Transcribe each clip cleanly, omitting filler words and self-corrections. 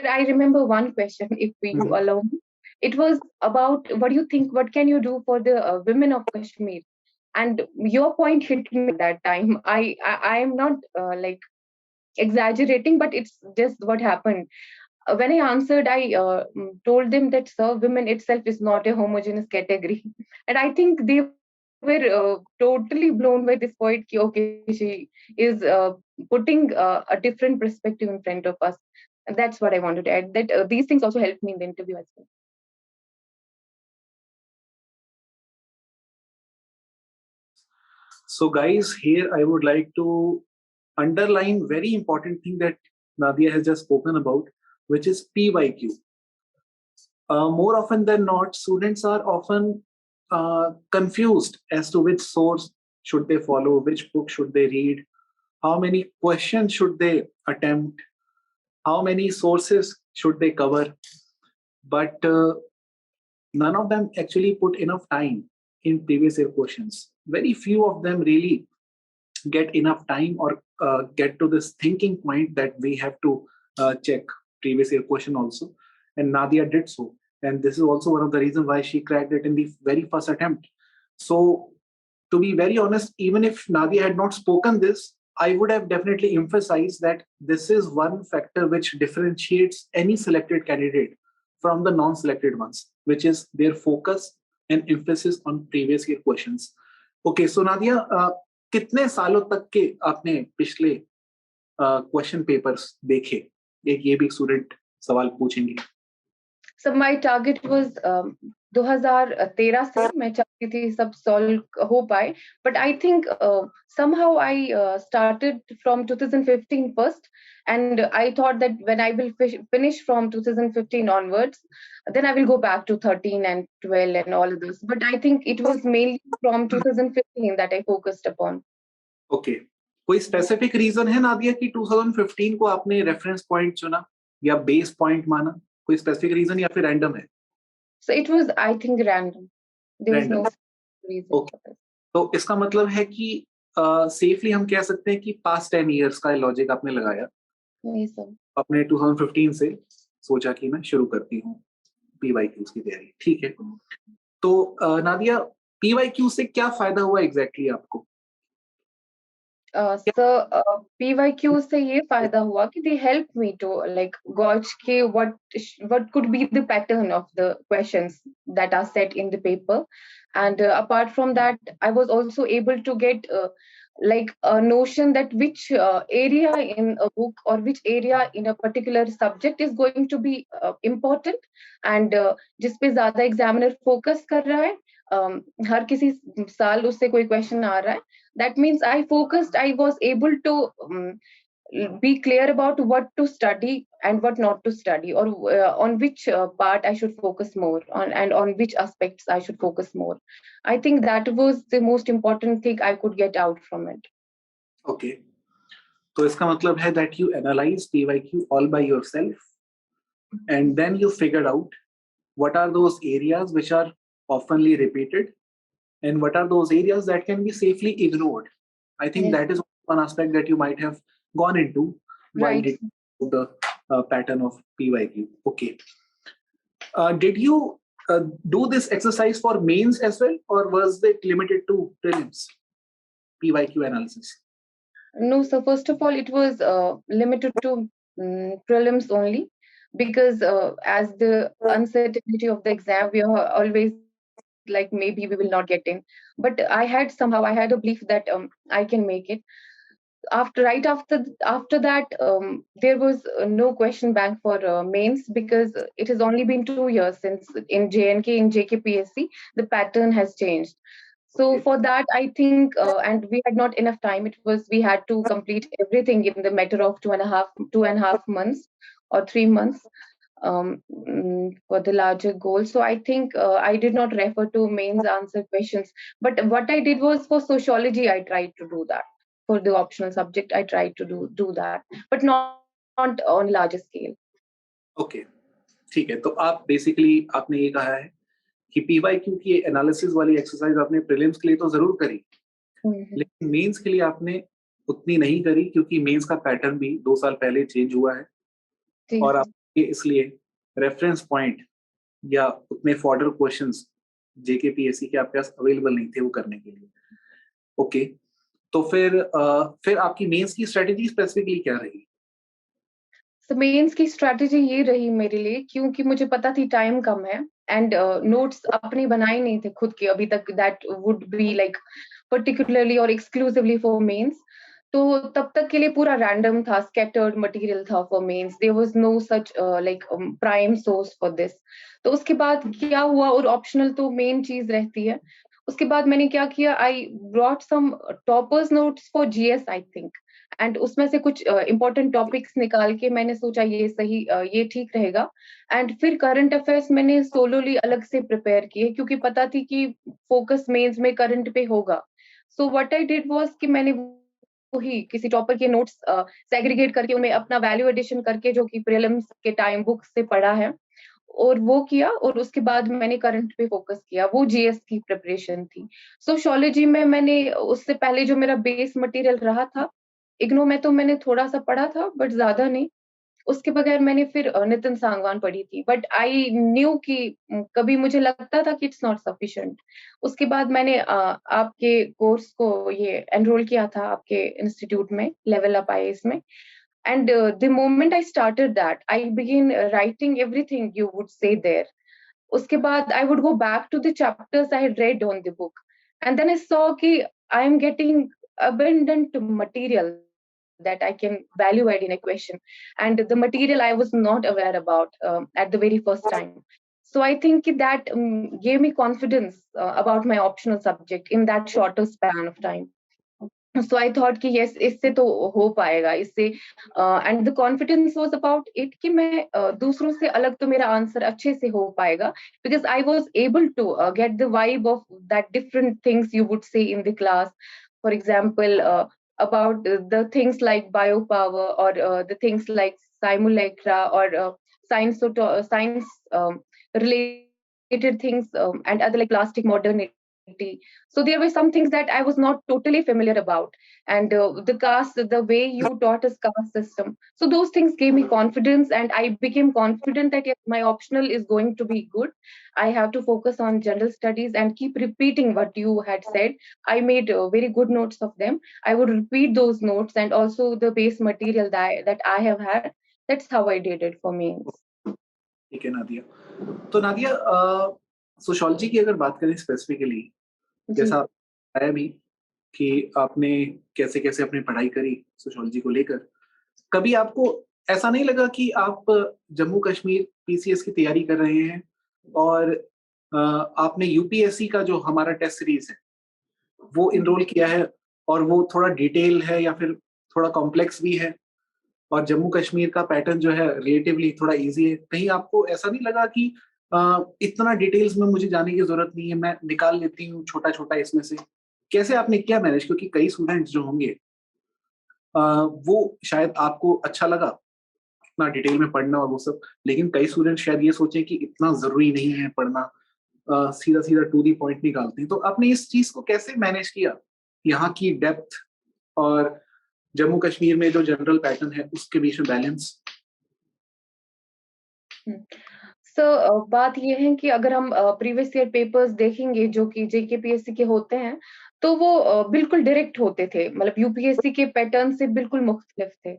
I remember one question, if you allow me. It was about, what do you think, what can you do for the women of Kashmir? And your point hit me at that time. I am not like exaggerating, but it's just what happened. When I answered, I told them that, sir, women itself is not a homogeneous category. And I think they were totally blown by this point. Okay, she is putting a different perspective in front of us. And that's what I wanted to add, that these things also helped me in the interview as well. So guys, here I would like to underline very important thing that Nadia has just spoken about, which is PYQ. More often than not, students are often confused as to which source should they follow, which book should they read, how many questions should they attempt, how many sources should they cover. But none of them actually put enough time in previous year questions. Very few of them really get enough time or get to this thinking point that we have to check previous year question also. And Nadia did so. And this is also one of the reasons why she cracked it in the very first attempt. So to be very honest, even if Nadia had not spoken this, I would have definitely emphasized that this is one factor which differentiates any selected candidate from the non-selected ones, which is their focus and emphasis on previous year questions. Okay, so Nadia, कितने सालों तक के आपने पिछले question papers देखे? एक ये भी स्टूडेंट सवाल पूछेंगे. So my target was 2013 से मैं चाहती थी सब solve हो पाए, but I think somehow I started from 2015 first, and I thought that when I will finish from 2015 onwards, then I will go back to 13 and 12 and all of this. But I think it was mainly from 2015 that I focused upon. Okay. कोई specific reason है नादिया कि 2015 को आपने reference point चुना या base point माना? कोई specific reason या फिर random है? So it was, I think, random. There was no reason. Okay. तो इसका मतलब है कि safely हम कह सकते हैं कि past 10 years का logic आपने लगाया. नहीं सर. अपने 2015 से सोचा कि मैं शुरू करती हूँ PYQ की तैयारी. ठीक है. तो नादिया, PYQ से क्या फायदा हुआ exactly आपको? PYQ से ये फायदा हुआ कि they helped me to like gauge के what could be the pattern of the questions that are set in the paper, and apart from that, I was also able to get like a notion that which area in a book or which area in a particular subject is going to be important, and जिस पे ज़्यादा examiner focus कर रहा है, हर किसी साल उससे कोई question आ रहा है. That means I was able to be clear about what to study and what not to study, or on which part I should focus more on, and on which aspects I should focus more. I think that was the most important thing I could get out from it. Okay. So इसका मतलब है that you analyze PYQ all by yourself, and then you figured out what are those areas which are oftenly repeated, and what are those areas that can be safely ignored. I think that is one aspect that you might have gone into while reading the pattern of PYQ. Okay. Did you do this exercise for mains as well, or was it limited to prelims, PYQ analysis? No, so first of all, it was limited to prelims only, because as the uncertainty of the exam, we are always like maybe we will not get in, but I had a belief that I can make it. After that, there was no question bank for mains, because it has only been 2 years since in J&K, in JKPSC, the pattern has changed. So for that, I think, and we had not enough time. We had to complete everything in the matter of 2.5 months or 3 months. For the larger goal. So I think I did not refer to mains answer questions, but what I did was for sociology, I tried to do that. For the optional subject, I tried to do that, but not on larger scale. Okay, ठीक है. तो आप basically आपने ये कहा है कि PYQ की एनालिसिस वाली एक्सरसाइज आपने प्रीलिम्स के लिए तो जरूर करी, लेकिन मेंस के लिए आपने उतनी नहीं करी, क्योंकि मेंस का पैटर्न भी 2 साल पहले चेंज हुआ है, और आप इसलिए रेफरेंस पॉइंट या उतने फॉर्डर क्वेश्चंस जेकेपीएससी के आपके पास अवेलेबल नहीं थे वो करने के लिए। ओके, तो फिर आपकी मेंस की स्ट्रेटेजी स्पेसिफिकली क्या रही? तो मेंस की स्ट्रैटेजी ये रही मेरे लिए, क्योंकि मुझे पता थी टाइम कम है एंड नोट्स अपने बनाए नहीं थे खुद के अभी तक, that would be like particularly और एक्सक्लूसिवली फॉर मेंस। तो तब तक के लिए पूरा रैंडम था, स्कैटर्ड मटेरियल था for mains, there was no such like prime source for this. तो उसके बाद क्या हुआ, और ऑप्शनल तो मेन चीज रहती है। उसके बाद मैंने क्या किया, I brought some toppers notes for GS I think, and उसमें से कुछ इंपॉर्टेंट टॉपिक्स निकाल के मैंने सोचा ये सही, ये ठीक रहेगा। एंड फिर करंट अफेयर्स मैंने सोलोली अलग से प्रिपेयर किए, क्योंकि पता थी कि फोकस मेंस में करंट पे होगा। So what I did was कि मैंने वही किसी टॉपर के नोट्स सेग्रीगेट करके उनमें अपना वैल्यू एडिशन करके, जो कि प्रीलिम्स के टाइम बुक से पढ़ा है, और वो किया, और उसके बाद मैंने करंट पे फोकस किया। वो जीएस की प्रिपरेशन थी। सोशियोलॉजी में मैंने उससे पहले जो मेरा बेस मटेरियल रहा था, इग्नो में तो मैंने थोड़ा सा पढ़ा था बट ज्यादा नहीं। उसके बगैर मैंने फिर नितिन सांगवान पढ़ी थी, बट आई न्यू कि कभी मुझे लगता था कि इट्स नॉट सफिशिएंट। उसके बाद मैंने आपके कोर्स को ये एनरोल किया था आपके इंस्टीट्यूट में, लेवल अप आईएएस में। And the moment I started that, I began writing everything you would say there. उसके बाद I would go back to the chapters I had read on the book. And then I saw कि I am getting abundant material that I can value add in a question. And the material I was not aware about at the very first time. So I think that gave me confidence about my optional subject in that shorter span of time. So I thought कि yes, इससे तो हो पाएगा, इससे। And the confidence was about it कि मैं दूसरों से अलग तो मेरा आंसर अच्छे से हो पाएगा, because I was able to get the vibe of that different things you would say in the class. For example about the things like biopower, or the things like simulacra, or science related things, and other like plastic modernity. So there were some things that I was not totally familiar about. And the caste, the way you taught us caste system. So those things gave me confidence, and I became confident that yes, my optional is going to be good. I have to focus on general studies and keep repeating what you had said. I made very good notes of them. I would repeat those notes, and also the base material that I have had. That's how I did it for me. ठीक है नादिया। तो Nadia, sociology की अगर बात करें specifically, जैसा बताया भी कि आपने कैसे कैसे अपनी पढ़ाई करी सोशियोलॉजी को लेकर, कभी आपको ऐसा नहीं लगा कि आप जम्मू कश्मीर पीसीएस की तैयारी कर रहे हैं और आपने यूपीएससी का जो हमारा टेस्ट सीरीज है वो इनरोल किया है, और वो थोड़ा डिटेल है या फिर थोड़ा कॉम्प्लेक्स भी है, और जम्मू कश्मीर का पैटर्न जो है रिलेटिवली थोड़ा इजी है, कहीं आपको ऐसा नहीं लगा कि इतना डिटेल्स में मुझे जाने की जरूरत नहीं है, मैं निकाल लेती हूँ छोटा छोटा इसमें से? कैसे आपने क्या मैनेज, क्योंकि कई स्टूडेंट्स जो होंगे वो शायद आपको अच्छा लगा इतना डिटेल में पढ़ना और वो सब, लेकिन कई स्टूडेंट शायद ये सोचे कि इतना जरूरी नहीं है पढ़ना, सीधा सीधा टू दी पॉइंट निकालते हैं। तो आपने इस चीज को कैसे मैनेज किया, यहाँ की डेप्थ और जम्मू कश्मीर में जो जनरल पैटर्न है उसके बीच में बैलेंस? बात ये है कि अगर हम प्रीवियस ईयर पेपर्स देखेंगे जो कि जेकेपीएससी के होते हैं, तो वो बिल्कुल डायरेक्ट होते थे, मतलब यूपीएससी के पैटर्न से बिल्कुल मुख्तलिफ थे।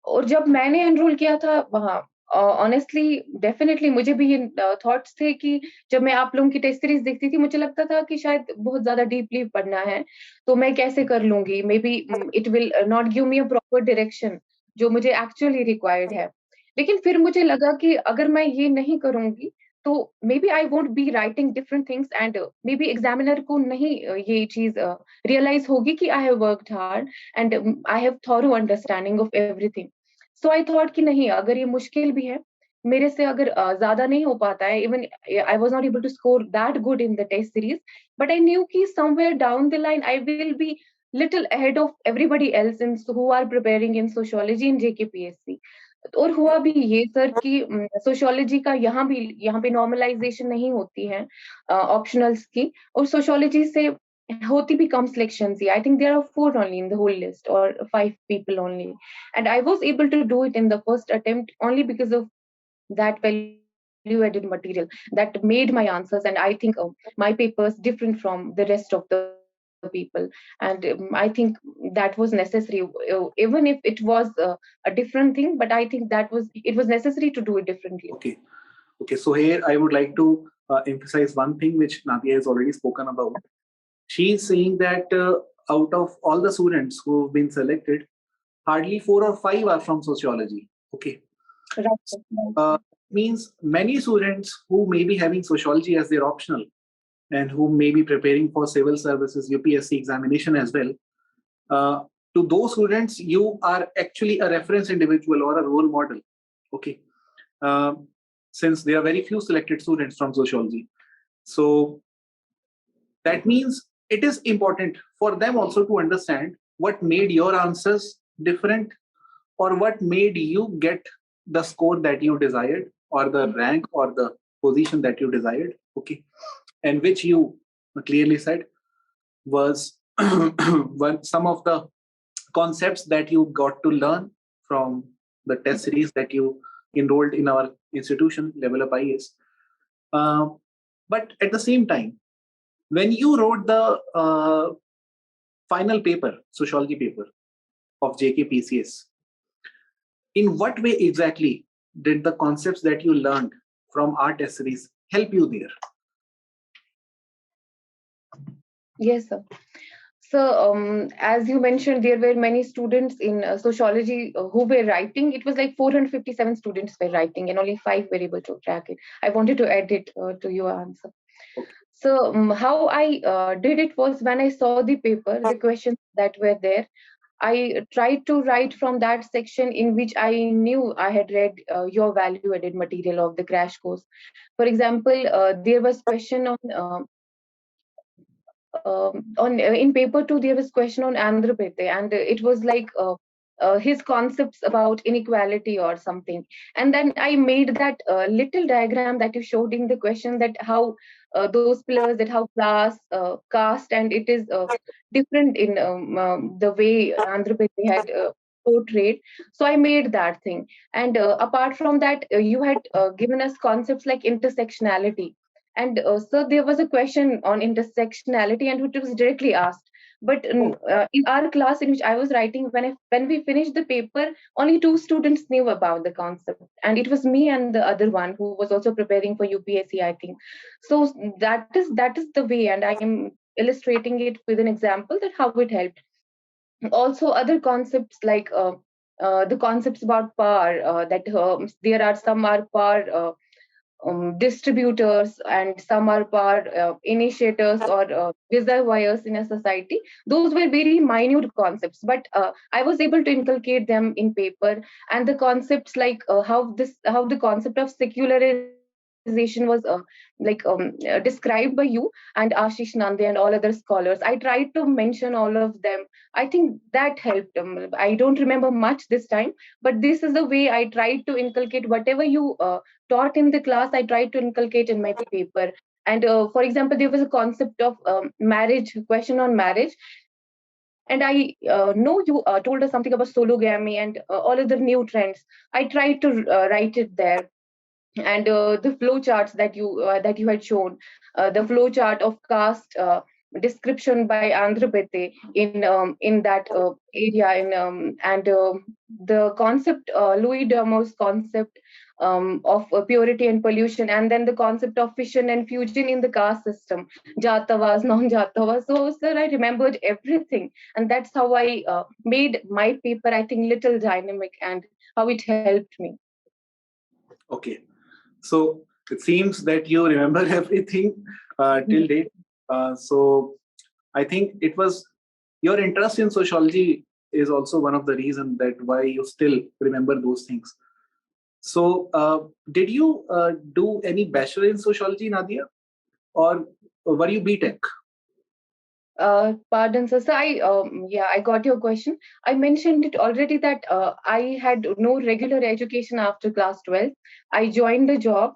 और जब मैंने एनरोल किया था वहाँ, ऑनेस्टली डेफिनेटली मुझे भी ये थॉट्स थे कि जब मैं आप लोगों की टेस्ट सीरीज देखती थी, मुझे लगता था कि शायद बहुत ज्यादा डीपली पढ़ना है, तो मैं कैसे कर लूंगी, may be it will not give me a proper direction जो मुझे एक्चुअली रिक्वायर्ड है। लेकिन फिर मुझे लगा कि अगर मैं ये नहीं करूंगी, तो maybe I won't be writing different things, and maybe examiner को नहीं ये चीज रियलाइज होगी कि I have worked hard and I have thorough understanding of everything. So I thought कि नहीं, अगर ये मुश्किल भी है मेरे से, अगर ज्यादा नहीं हो पाता है, even I was not able to score that good in the test series, but I knew कि somewhere down the line I will be little ahead of everybody else in who are preparing in sociology in JKPSC। और हुआ भी ये sir कि sociology का यहाँ पे normalisation नहीं होती है ऑप्शनल्स की, और सोशियोलॉजी से होती भी कम सिलेक्शन ही। I think there are 4 only in the whole list, or 5 people only, and I was able to do it in the first attempt only because of that value-added material that made my answers, and I think my papers different from the rest of the people. And I think that was necessary, even if it was a different thing, but I think it was necessary to do it differently. Okay. Okay. So here I would like to emphasize one thing which Nadia has already spoken about. She is saying that out of all the students who have been selected, hardly 4 or 5 are from sociology. Okay. Right. Uh, Means many students who may be having sociology as their optional and who may be preparing for civil services UPSC examination as well. Uh, to those students, you are actually a reference individual or a role model. Okay. Um, since there are very few selected students from sociology. So that means it is important for them also to understand what made your answers different or what made you get the score that you desired or the rank or the position that you desired. Okay. And which you clearly said was some of the concepts that you got to learn from the test series that you enrolled in our institution, LevelUp IS. Uh, but at the same time, when you wrote the final paper, sociology paper of JKPCS, in what way exactly did the concepts that you learned from our test series help you there? Yes, sir. So, as you mentioned, there were many students in sociology who were writing. It was like 457 students were writing, and only 5 were able to track it. I wanted to add it to your answer. Okay. So, how I did it was when I saw the paper, the questions that were there, I tried to write from that section in which I knew I had read your value added material of the crash course. For example, there was question on in paper 2 there was question on Andhra Pradesh, and it was like his concepts about inequality or something. And then I made that little diagram that you showed in the question, that how those pillars, that how class, caste, and it is different in the way Andhra Pradesh had portrayed. So I made that thing. And apart from that, you had given us concepts like intersectionality, and so there was a question on intersectionality, and it was directly asked. But Oh, in our class in which I was writing, when we finished the paper, only 2 students knew about the concept, and it was me and the other one who was also preparing for UPSC, I think. So that is the way, and I am illustrating it with an example that how it helped. Also, other concepts like the concepts about power, that there are some are power distributors, and some are power initiators or reservoirs in a society. Those were very minute concepts, but I was able to inculcate them in paper. And the concepts like how the concept of secularization was described by you and Ashish Nande and all other scholars. I tried to mention all of them. I think that helped. I don't remember much this time, but this is the way I tried to inculcate whatever you taught in the class. I tried to inculcate in my paper. And for example, there was a concept of marriage, question on marriage, and I know you told us something about sologamy and all other new trends. I tried to write it there. And the flow charts that you had shown, the flow chart of caste description by Andhra Pradesh in that area, and the concept, Louis Dermo's concept of purity and pollution, and then the concept of fission and fusion in the caste system, jatavas, non-jatavas. So, sir, I remembered everything, and that's how I made my paper, I think, little dynamic, and how it helped me. okay. So it seems that you remember everything till date. So I think it was your interest in sociology is also one of the reasons that why you still remember those things. So did you do any bachelor in sociology, Nadia, or were you B.Tech? Pardon, sir. So yeah, I got your question. I mentioned it already that I had no regular education after class 12. I joined the job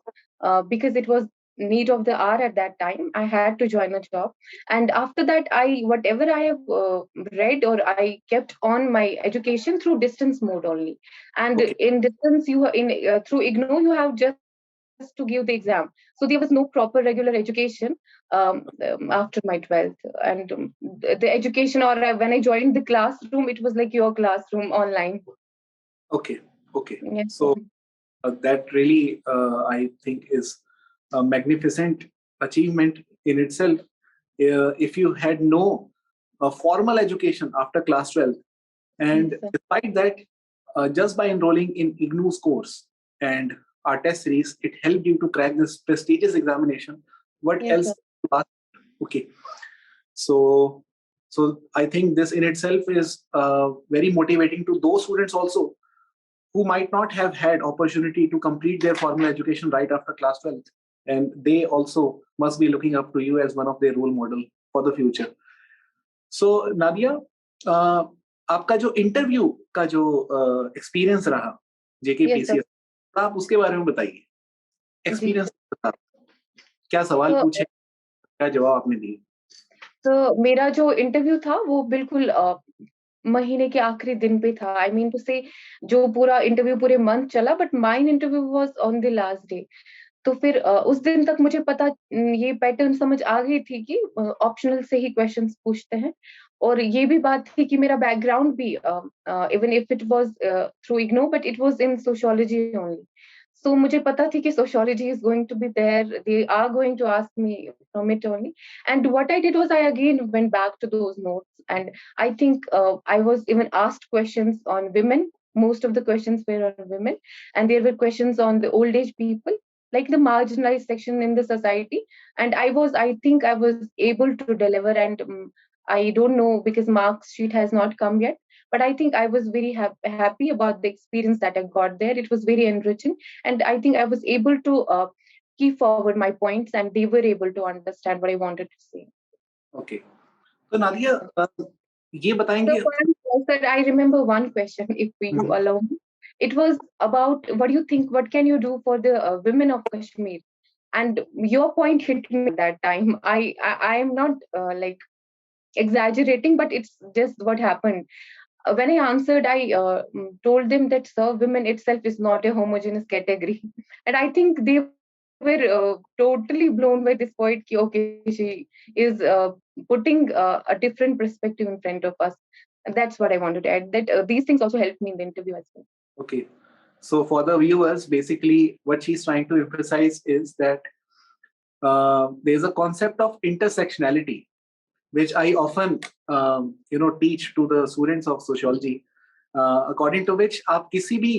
because it was need of the hour at that time. I had to join a job, and after that, whatever I have read, or I kept on my education through distance mode only. And Okay. in distance, through IGNOU, you have just to give the exam. So there was no proper regular education after my 12th. And the education, or when I joined the classroom, it was like your classroom online. Okay. Okay. Yes, So that really, I think, is a magnificent achievement in itself. If you had no formal education after class 12, and yes, sir. despite that, just by enrolling in IGNOU's course and our test series, it helped you to crack this prestigious examination. What Yes, sir. else? Okay. So, so I think this in itself is very motivating to those students also who might not have had opportunity to complete their formal education right after class 12th, and they also must be looking up to you as one of their role model for the future. So Nadia, uh, आपका जो interview का जो experience रहा Yes, sir. जेकेपीसीएस, आप उसके बारे में बताइए। जी। एक्सपीरियंस क्या सवाल तो पूछे, क्या जवाब आपने दिए? मेरा जो इंटरव्यू था वो बिल्कुल महीने के आखिरी दिन पे था। आई मीन टू से जो पूरा इंटरव्यू पूरे मंथ चला, but mine interview was on the last day. तो फिर उस दिन तक मुझे पता ये पैटर्न समझ आ गई थी कि ऑप्शनल से ही क्वेश्चंस पूछते हैं। और ये भी बात थी कि मेरा बैकग्राउंड भी even if it was through IGNOU, but it was in sociology only. So मुझे पता थी कि sociology is going to be there, they are going to ask me from it only. And what I did was I again went back to those notes, and I think I was even asked questions on women. Most of the questions were on women, and there were questions on the old age people, like the marginalized section in the society. And I think I was able to deliver. And I don't know, because marks sheet has not come yet, but I think I was very happy about the experience that I got there. It was very enriching, and I think I was able to keep forward my points, and they were able to understand what I wanted to say. Okay, तो Nadia, Yes, sir. ये So, बताएंगे। sir, I remember one question, if you hmm, allow me. It was about, what do you think, what can you do for the women of Kashmir? And your point hit me at that time. I am not like exaggerating, but it's just what happened. When I answered, I told them that, sir, women itself is not a homogeneous category. And I think they were totally blown by this point. Ki, okay, she is putting a different perspective in front of us. And that's what I wanted to add. That these things also helped me in the interview as well. okay. So for the viewers, basically what she's trying to emphasize is that there's a concept of intersectionality, which I often teach to the students of sociology, according to which आप किसी भी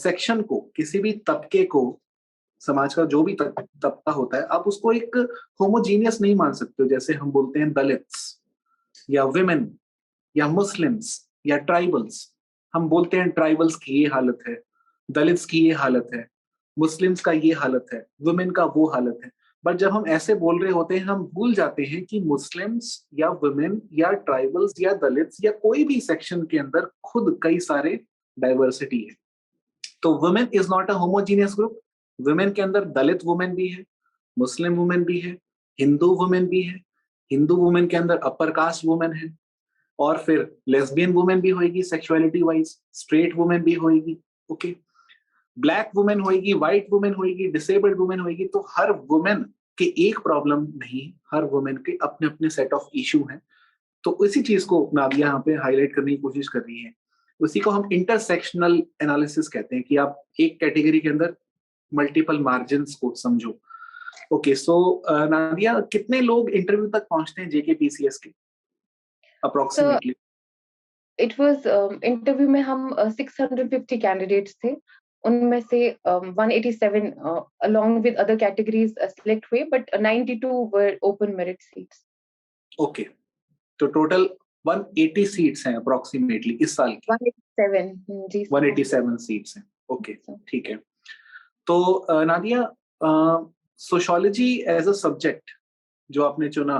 section को, किसी भी तबके को, समाज का जो भी तबका होता है, आप उसको एक होमोजीनियस नहीं मान सकते हो। जैसे हम बोलते हैं दलित्स या विमेन या मुस्लिम्स या ट्राइबल्स, हम बोलते हैं ट्राइबल्स की ये हालत है, दलित्स की ये हालत है, मुस्लिम्स का ये हालत है, वुमेन का वो हालत है। बट जब हम ऐसे बोल रहे होते हैं, हम भूल जाते हैं कि मुस्लिम्स या वुमेन या ट्राइबल्स या दलित्स या कोई भी सेक्शन के अंदर खुद कई सारे डाइवर्सिटी है। तो women is not a homogeneous group. Women के अंदर दलित वुमेन भी है, मुस्लिम वुमेन भी है, हिंदू वुमेन भी है, हिंदू वुमेन के अंदर अपर कास्ट वुमेन है, और फिर लेस्बियन वुमेन भी होगी सेक्सुअलिटी वाइज, स्ट्रेट वुमेन भी होगी, ओके, ब्लैक वुमेन होगी, व्हाइट वुमेन होगी, डिसेबल्ड वुमेन होगी। तो हर वुमेन के एक प्रॉब्लम नहीं, हर वुमेन के अपने अपने सेट ऑफ इशू हैं। तो इसी चीज को नादिया यहाँ पे हाईलाइट करने की कोशिश कर रही है। उसी को हम इंटरसेक्शनल एनालिसिस कहते हैं, कि आप एक कैटेगरी के अंदर मल्टीपल मार्जिन को समझो। ओके, सो नादिया, कितने लोग इंटरव्यू तक पहुंचते हैं जेकेपीसीएस के So approximately? it was interview में हम 650 candidates थे। उनमें से 187 along with other categories select हुए, but 92 were open merit seats. Okay, तो टोटल 180 सीट्स हैं अप्रोक्सीमेटली इस साल की। 187, जी sir. 187 सीट्स हैं, ओके, Sir. ठीक है। तो Nadia, sociology as a subject जो आपने चुना,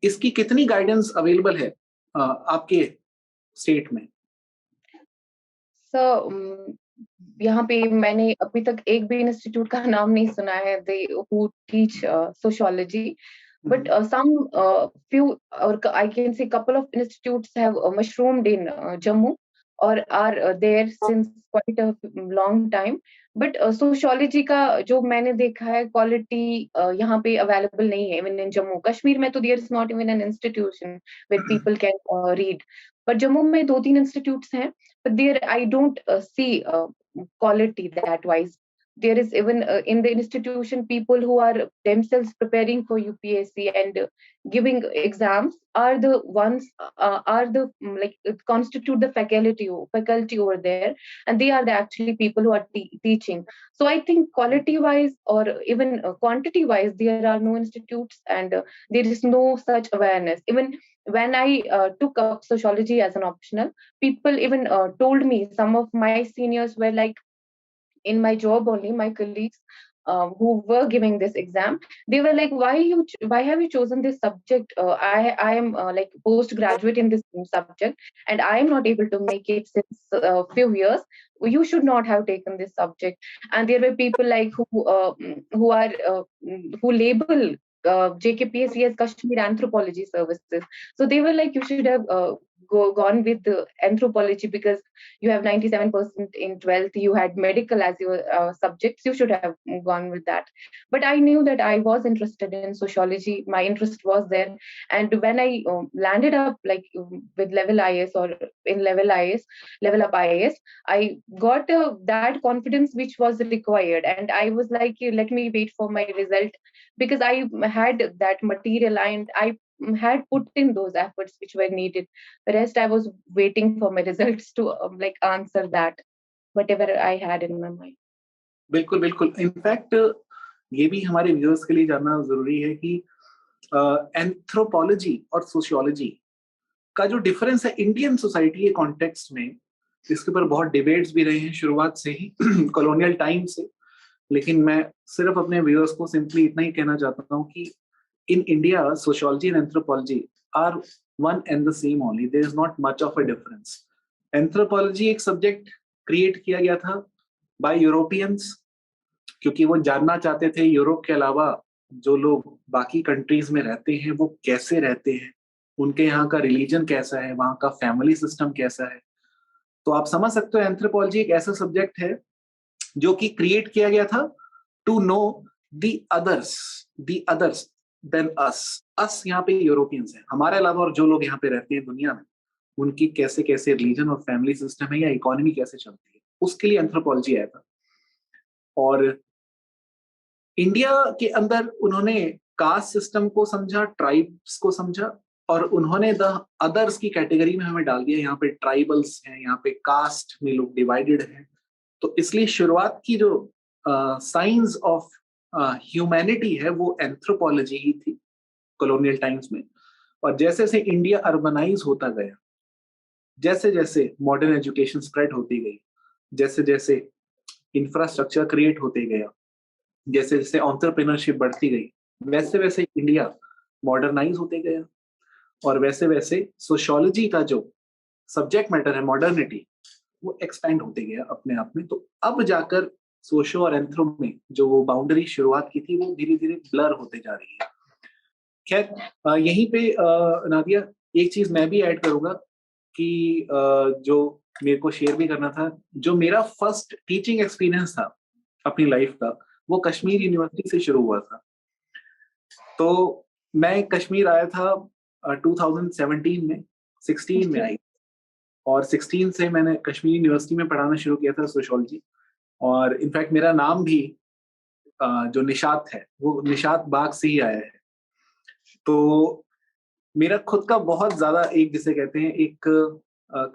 इसकी कितनी गाइडेंस अवेलेबल है आपके स्टेट में? So यहाँ पे मैंने अभी तक एक भी इंस्टीट्यूट का नाम नहीं सुना है they who teach sociology, but some few, or I can say couple of institutes have mushroomed in Jammu or are there since quite a long time. But sociology का जो मैंने देखा है क्वालिटी यहाँ पे अवेलेबल नहीं है. इवन इन जम्मू कश्मीर में तो there is not even an institution where people can read. But Jammu में 2-3 इंस्टीट्यूट्स हैं, but there I don't see quality that wise. There is even in the institution people who are themselves preparing for UPSC and giving exams are the ones are the like constitute the faculty over there, and they are the actually people who are teaching. So I think quality wise or even quantity wise there are no institutes, and there is no such awareness. Even when I took up sociology as an optional, people even told me, some of my seniors were like, in my job only, my colleagues who were giving this exam, they were like, why have you chosen this subject? I am like postgraduate in this subject, and I am not able to make it since few years. You should not have taken this subject. And there were people like who are who label JKPCS Kashmir Anthropology Services. So they were like, you should have gone with the anthropology because you have 97% in 12th, you had medical as your subjects, you should have gone with that. But I knew that I was interested in sociology, my interest was there. And when I landed up like with level IS or in level up IS, I got that confidence which was required, and I was like, let me wait for my result, because I had that material and I had put in those efforts which were needed. The rest I was waiting for my results to like answer that whatever I had in my mind. बिल्कुल बिल्कुल. In fact ये भी हमारे viewers के लिए जानना जरूरी है कि एंथ्रोपोलॉजी और सोशियोलॉजी का जो डिफरेंस है इंडियन सोसाइटी के कॉन्टेक्स्ट में, इसके ऊपर बहुत डिबेट्स भी रहे हैं शुरुआत से ही कॉलोनियल टाइम से. लेकिन मैं सिर्फ अपने व्यूअर्स को सिंपली इतना ही कहना चाहता हूँ कि in India, sociology and anthropology are one and the same only. There is not much of a difference. Anthropology एक सब्जेक्ट क्रिएट किया गया था by Europeans, क्योंकि वो जानना चाहते थे यूरोप के अलावा जो लोग बाकी कंट्रीज में रहते हैं वो कैसे रहते हैं, उनके यहाँ का रिलीजन कैसा है, वहाँ का फैमिली सिस्टम कैसा है. तो आप समझ सकते हो एंथ्रोपोलॉजी एक ऐसा सब्जेक्ट है जो कि क्रिएट किया गया था to know the others than us यहाँ पे यूरोपियंस हैं, हमारे अलावा और जो लोग यहाँ पे रहते हैं दुनिया में, उनकी कैसे कैसे रिलीजन और फैमिली सिस्टम है या इकोनॉमी कैसे चलती है, उसके लिए एंथ्रोपोलॉजी आया था. और इंडिया के अंदर उन्होंने कास्ट सिस्टम को समझा, ट्राइब्स को समझा, और उन्होंने द अदर्स की कैटेगरी में हमें डाल दिया. यहाँ पे ट्राइबल्स हैं, यहाँ पे कास्ट में लोग डिवाइडेड हैं. तो इसलिए शुरुआत की जो साइंस ऑफ ह्यूमैनिटी है वो एंथ्रोपोलॉजी ही थी कॉलोनियल टाइम्स में. और जैसे जैसे इंडिया अर्बनाइज होता गया, जैसे जैसे मॉडर्न एजुकेशन स्प्रेड होती गई, जैसे जैसे इंफ्रास्ट्रक्चर क्रिएट होते गया, जैसे जैसे एंटरप्रेन्योरशिप बढ़ती गई, वैसे वैसे इंडिया मॉडर्नाइज होते गया. और वैसे वैसे सोशियोलॉजी का जो सब्जेक्ट मैटर है मॉडर्निटी, वो एक्सपेंड होते गया अपने आप में. तो अब जाकर सोशो और एंथ्रो में जो वो बाउंड्री शुरुआत की थी वो धीरे धीरे ब्लर होते जा रही है. खैर यहीं पे नादिया एक चीज मैं भी ऐड करूंगा कि जो मेरे को शेयर भी करना था, जो मेरा फर्स्ट टीचिंग एक्सपीरियंस था अपनी लाइफ का, वो कश्मीर यूनिवर्सिटी से शुरू हुआ था. तो मैं कश्मीर आया था 2017 में, 16 में आई, और 16 से मैंने कश्मीर यूनिवर्सिटी में पढ़ाना शुरू किया था सोशियोलॉजी. और इनफैक्ट मेरा नाम भी जो निशात है वो निशात बाग से ही आया है. तो मेरा खुद का बहुत ज्यादा एक जिसे कहते हैं एक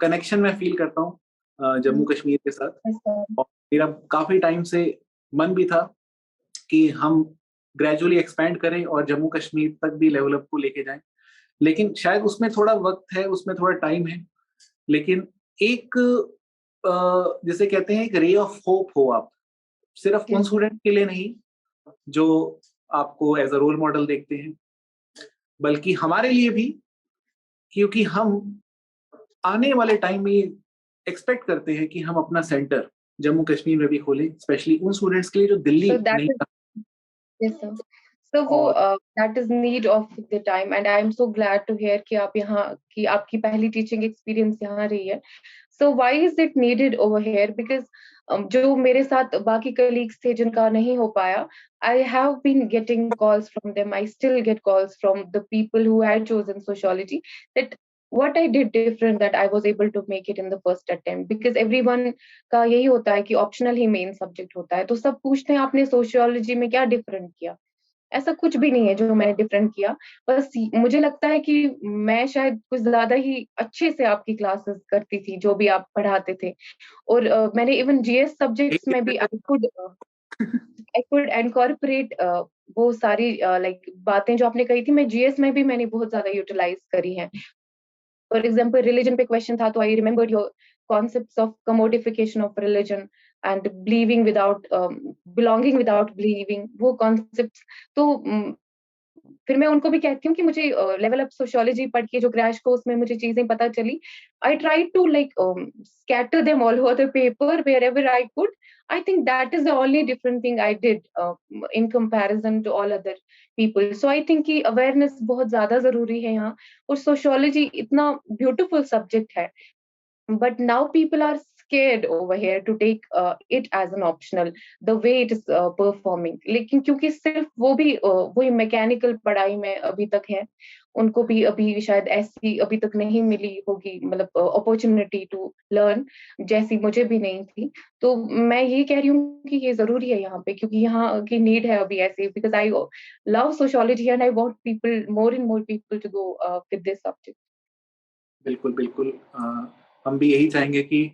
कनेक्शन मैं फील करता हूँ जम्मू कश्मीर के साथ. और मेरा काफी टाइम से मन भी था कि हम ग्रेजुअली एक्सपैंड करें और जम्मू कश्मीर तक भी लेवलअप को लेके जाएं. लेकिन शायद उसमें थोड़ा वक्त है, उसमें थोड़ा टाइम है. लेकिन एक जिसे कहते हैं एक रे ऑफ होप हो आप, सिर्फ उन स्टूडेंट के लिए नहीं जो आपको एज अ रोल मॉडल देखते हैं, बल्कि हमारे लिए भी, क्योंकि हम आने वाले टाइम में एक्सपेक्ट करते हैं कि हम अपना सेंटर जम्मू कश्मीर में भी खोलें, स्पेशली उन स्टूडेंट्स के लिए जो दिल्ली So that नहीं is, yes, sir. So वो और that is need of the time, and I am so glad to hear कि आप यहाँ कि आपकी पहली teaching experience यहाँ रही है. So why is it needed over here? Because जो मेरे साथ बाकी colleagues थे जिनका नहीं हो पाया, I have been getting calls from them. I still get calls from the people who had chosen sociology that what I did different that I was able to make it in the first attempt. Because everyone का यही होता है कि optional ही main subject होता है, तो सब पूछते हैं आपने sociology में क्या different किया. ऐसा कुछ भी नहीं है जो मैंने डिफरेंट किया. बस मुझे लगता है कि मैं शायद कुछ ज्यादा ही अच्छे से आपकी क्लासेस करती थी जो भी आप पढ़ाते थे. और मैंने इवन जीएस सब्जेक्ट्स में भी आई कुड इनकॉर्पोरेट वो सारी लाइक बातें जो आपने कही थी, मैं जीएस में भी मैंने बहुत ज्यादा यूटिलाइज करी हैं. फॉर एग्जाम्पल रिलीजन पे क्वेश्चन था तो I remember your concepts of commodification of religion and believing without belonging without believing, वो कॉन्सेप्ट्स. तो फिर मैं उनको भी कहती हूँ कि मुझे लेवल अप सोशियोलॉजी पढ़ के जो क्रैश कोर्स में मुझे चीजें पता चली, I try to like scatter them all over the paper wherever I could. I think that is the only different thing I did in comparison to all other people. So I think कि awareness बहुत ज्यादा जरूरी है यहाँ. और sociology इतना beautiful subject है, but now people are scared over here to take it as an optional the way it is performing. लेकिन क्योंकि सिर्फ वो भी वही मैकेनिकल पढ़ाई में अभी तक है, उनको भी अभी शायद ऐसी अभी तक नहीं मिली होगी, मतलब अपॉर्चुनिटी टू लर्न जैसी मुझे भी नहीं थी. तो मैं ये कह रही हूँ कि ये जरूरी है यहाँ पे, क्योंकि यहाँ की नीड है अभी ऐसे, because I love sociology and I want people more and more people to go with this subject. बिल्कुल बिल्कुल हम भी यही चाहेंगे कि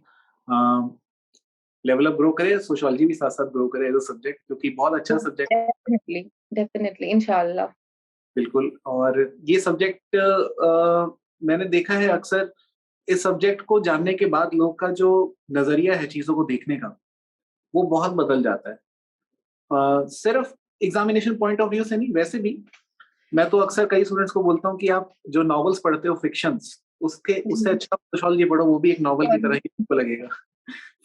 लेवल अप ग्रो करे, सोशियोलॉजी भी साथ साथ ग्रो करे एज अ सब्जेक्ट, क्योंकि बहुत अच्छा सब्जेक्ट. डेफिनेटली डेफिनेटली इंशाल्लाह. बिल्कुल. और ये सब्जेक्ट मैंने देखा है अक्सर, इस सब्जेक्ट को जानने के बाद लोग का जो नजरिया है चीजों को देखने का, वो बहुत बदल जाता है. सिर्फ एग्जामिनेशन पॉइंट ऑफ व्यू से नहीं, वैसे भी मैं तो अक्सर कई स्टूडेंट्स को बोलता हूँ कि आप जो नॉवेल्स पढ़ते हो फिक्शंस, उससे अच्छा सोशियोलॉजी पढ़ो, वो भी एक नॉवल की तरह ही आपको लगेगा.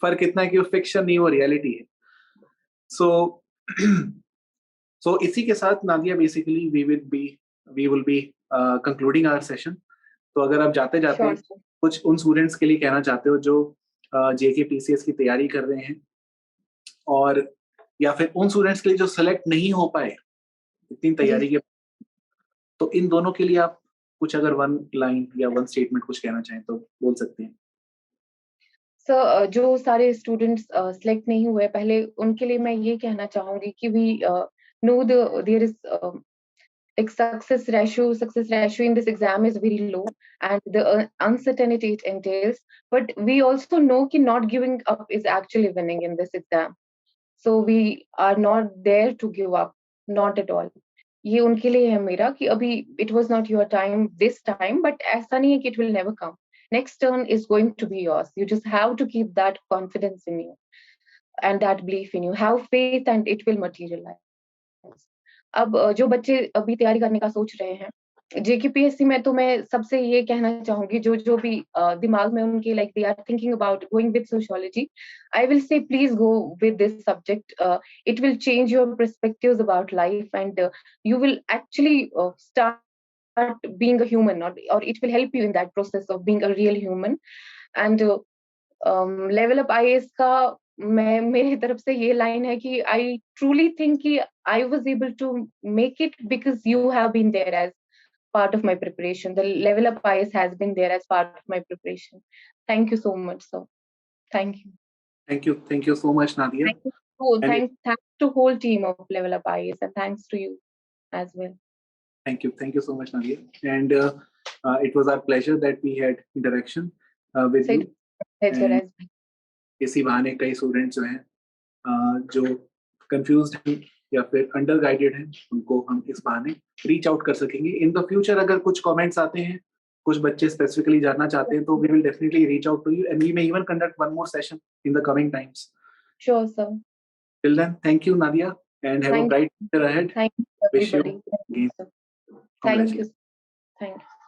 फर्क इतना है कि वो फिक्शन नहीं, वो रियलिटी है. सो सो इसी के साथ Nadia, basically we will be concluding our session. तो अगर आप जाते जाते कुछ उन स्टूडेंट्स के लिए कहना चाहते हो जो JKPCS की तैयारी कर रहे हैं, और या फिर उन स्टूडेंट्स के लिए जो सेलेक्ट नहीं हो पाए इतनी तैयारी के, तो इन दोनों के लिए आप कुछ अगर वन लाइन या वन स्टेटमेंट कुछ कहना चाहें तो बोल सकते हैं. सर जो सारे स्टूडेंट्स सिलेक्ट नहीं हुए पहले, उनके लिए मैं ये कहना चाहूंगी कि we know there is like success ratio in this exam is very low, and the uncertainty it entails, but we also know कि not giving up is actually winning in this exam. So we are not there to give up, not at all. ये उनके लिए है मेरा कि अभी it was not your time this time, but ऐसा नहीं है कि it will never come. Next turn is going to be yours. You just have to keep that confidence in you and that belief in you. Have faith and it will materialize. अब जो बच्चे अभी तैयारी करने का सोच रहे हैं JKPSC में, तो मैं सबसे ये कहना चाहूंगी जो जो भी दिमाग में उनके like they are thinking about going with sociology, I will say please go with this subject. It will change your perspectives about life and you will actually start being a human, or it will help you in that process of being a real human. And level up IAS का मैं मेरी तरफ से ये line है कि आई truly think कि I was able to make it because you have been there as part of my preparation. The level up IAS has been there as part of my preparation. Thank you so much, sir. Thank you. Thank you so much, Nadia. Thanks to whole team of level up IAS, and thanks to you as well. Thank you so much, Nadia. And it was our pleasure that we had interaction with you. Pleasure as well. इसी बहाने कई students जो हैं जो confused हैं या फिर under guided हैं, उनको हम इस बहाने रीच आउट कर सकेंगे. इन द फ्यूचर अगर कुछ कमेंट्स आते हैं, कुछ बच्चे स्पेसिफिकली जानना चाहते हैं, तो we will definitely reach out to you and we may even conduct one more session in the coming times. Sure, sir. Till then, thank you, Nadia, and have a bright future ahead. Thank you, everybody. Wish you Thank you. Thank you.